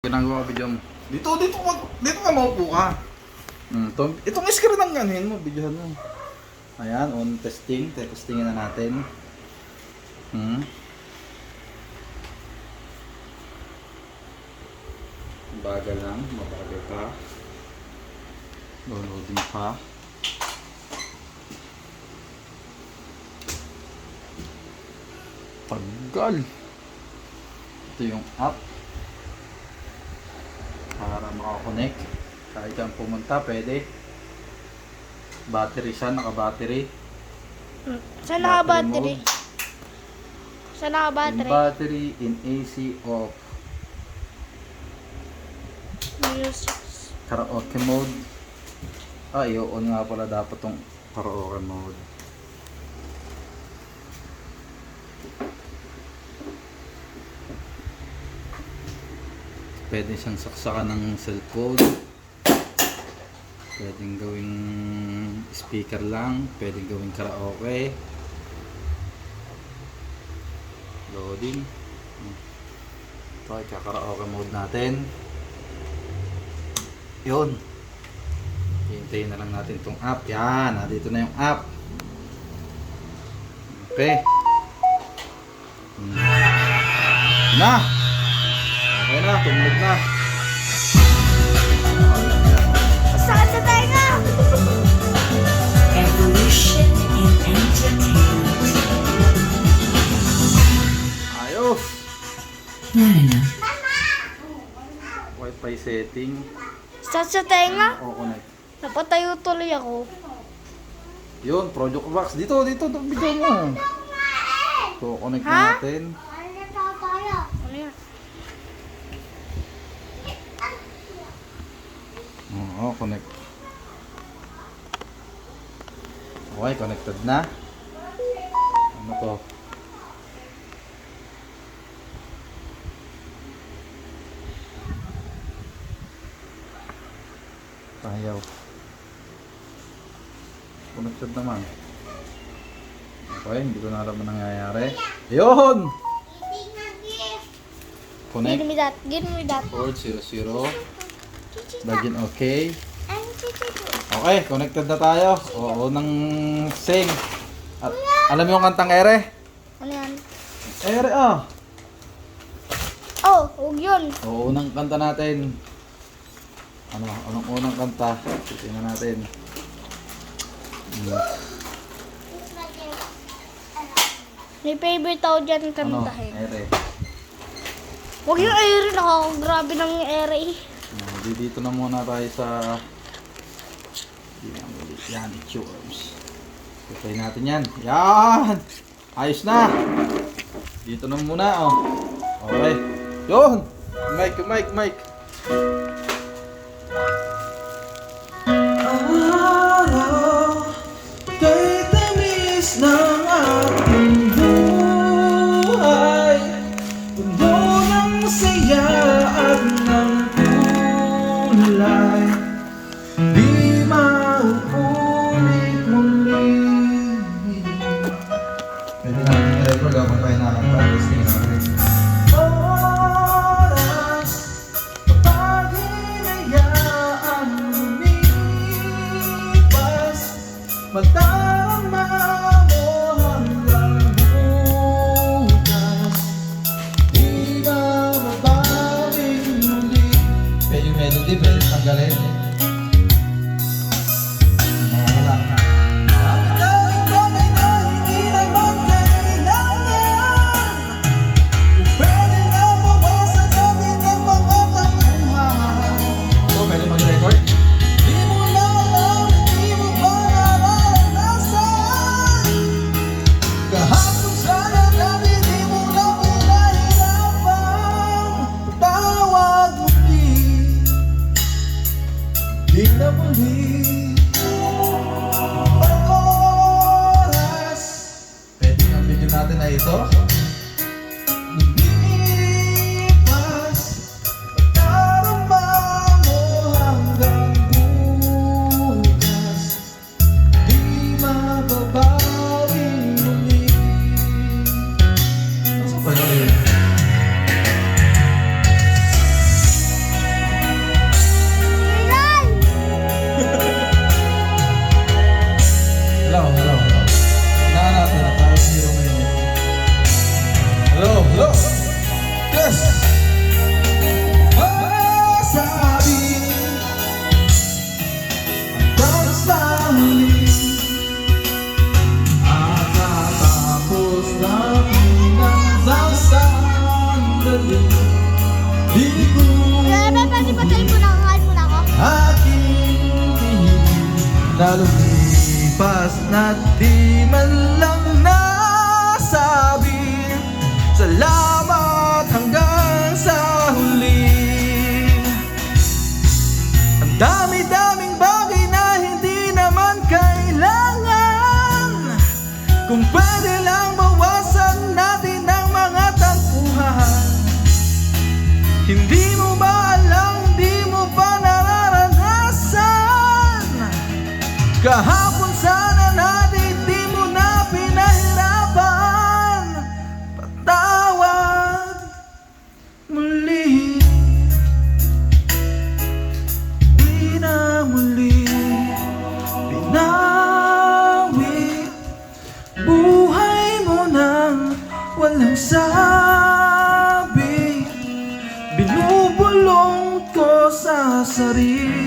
Ginagawa ko video mo. Dito ka maupo ka. Itong screen ang ganin mo, videohan mo. Ayan, on testing. Testingin na natin. Bagal lang, mabagal pa. Downloading pa. Tagal. Ito yung app. Para makakonect. Kahit kang pumunta, pwede. Battery siya, naka-battery. Saan naka-battery? Saan naka-battery? In battery, in AC, off. Music. Karaoke mode. I-on nga pala dapat tong karaoke mode. Pwede siyang saksakan ng cellphone. Pwedeng gawing speaker lang. Pwedeng gawing karaoke. Loading. Ito ay karaoke mode natin. Yun. Hintayin na lang natin itong app. Yan. Nandito na yung app. Okay. Na! Okay na, tumunog na. Saan sa tenga? Evolution in entertainment. Ayos! Not enough. Wi-Fi setting. Saan sa tenga? O, connect. Napatayo tuloy ako. Yun, Project Box. Dito, itong video mo. So, connect na Ha? natin. Ano yan? Oo, connect. Okay, connected na. Ano to? Ayaw. Connected naman. Okay, hindi ko na alam ang nangyayari. Ayun! Connect. Give me that. Give me that. Port 00. Login okay. Okay, connected na tayo. Oo, nang sing. At alam mo yung kantang ere? Ano yan? Ere ah. Oh, huwag yun. Oo, unang kanta natin. Anong unang kanta? Tingnan natin. May favorite ako dyan Ano? kantahin. Ere. Huwag yung ere. Grabe ng ere eh. Dito na muna tayo sa yan, Churms. Patay natin yan. Yan! Ayos na! Dito na muna, oh. Okay. Yun! Mic. Kay tamis ng ating buhay, puno ng saya at ng kulay, di mauulit muli. Pwede natin i-record ako tayo na testing natin. Oras kapag hinayaang lumipas, madarama mo hanggang bukas, di na mababing muli. Pwede yung melody, pwede tanggalin. Wala na. Dahil bagay na hindi naman kailangan, kung pwede na mawasan natin ang mga tampuhan. So, pwede mag-record? Di mo na alam, di mo pa nararanasan. Kahapon sana natin, di mo na pinahirapan. Tawag muli, di na muli. Oras Pwede yung video natin na ito. lumipas, madarama mo hanggang bukas, di mababawing muli. Ano ba yun? na lumipas na di man lang nasabi. Salamat hanggang sa huli. Ang dami-daming bagay na hindi naman kailangan. Kung pwede lang bawasan natin ang mga tampuhan. Hindi mo ba alam, hindi mo ba nararanasan? Kahapon sana natin di mo na pinahirapan. Patawad muli, di na muli binawi. Buhay mo nang walang sabi. Binubulong ko sa sarili.